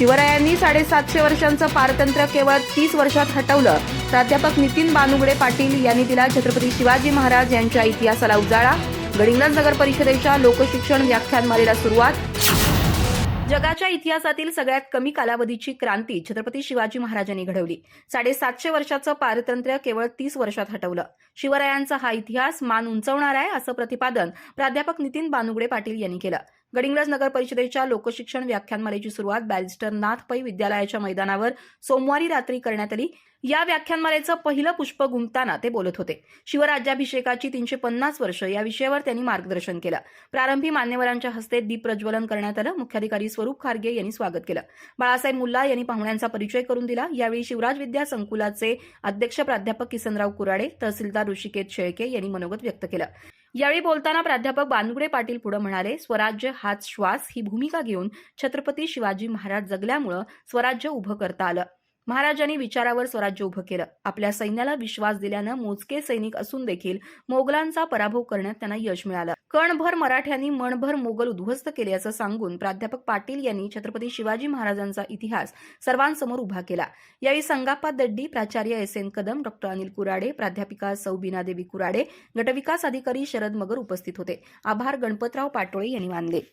शिवरायांनी 750 वर्षांचं पारतंत्र्य केवळ 30 वर्षात हटवलं. प्राध्यापक नितीन बानुगडे पाटील यांनी दिला छत्रपती शिवाजी महाराज यांच्या इतिहासाला उजाळा. गडिंग्लज नगर परिषदेच्या लोकशिक्षण व्याख्यानमालेला सुरुवात. जगाच्या इतिहासातील सगळ्यात कमी कालावधीची क्रांती छत्रपती शिवाजी महाराजांनी घडवली. 750 वर्षाचं पारतंत्र्य केवळ 30 वर्षात हटवलं. शिवरायांचा हा इतिहास मान उंचावणार आहे असं प्रतिपादन प्राध्यापक नितीन बानुगडे पाटील यांनी केलं. गडिंग्लज नगर परिषदेच्या लोकशिक्षण व्याख्यानमालेची सुरुवात बॅरिस्टर नाथ पै विद्यालयाच्या मैदानावर सोमवारी रात्री करण्यात आली. या व्याख्यानमालेचं पहिलं पुष्प गुंफताना ते बोलत होते. शिवराज्याभिषेकाची 350 वर्ष या विषयावर त्यांनी मार्गदर्शन केलं. प्रारंभी मान्यवरांच्या हस्ते दीप प्रज्वलन करण्यात आलं. मुख्याधिकारी स्वरूप खारगे यांनी स्वागत केलं. बाळासाहेब मुल्ला यांनी पाहुण्यांचा परिचय करून दिला. यावेळी शिवराज विद्या संकुलाचे अध्यक्ष प्राध्यापक किसनराव कुराडे, तहसीलदार ऋषिकेश शेळके यांनी मनोगत व्यक्त केलं. यावेळी बोलताना प्राध्यापक बानुगडे पाटील पुढे म्हणाले, स्वराज्य हाच श्वास ही भूमिका घेऊन छत्रपती शिवाजी महाराज जगल्यामुळे स्वराज्य उभं करता आलं. महाराजांनी विचारावर स्वराज्य उभं केलं. आपल्या सैन्याला विश्वास दिल्यानं मोजके सैनिक असून देखील मोगलांचा पराभव करण्यात त्यांना यश मिळालं. कणभर मराठ्यांनी मनभर मोगल उद्ध्वस्त केले असं सांगून प्राध्यापक पाटील यांनी छत्रपती शिवाजी महाराजांचा इतिहास सर्वांसमोर उभा केला. यावेळी संगाप्पा दड्डी, प्राचार्य एस एन कदम, डॉ अनिल कुराडे, प्राध्यापिका सौ बीनादेवी कुराडे, गटविकास अधिकारी शरद मगर उपस्थित होते. आभार गणपतराव पाटोळे यांनी मानले.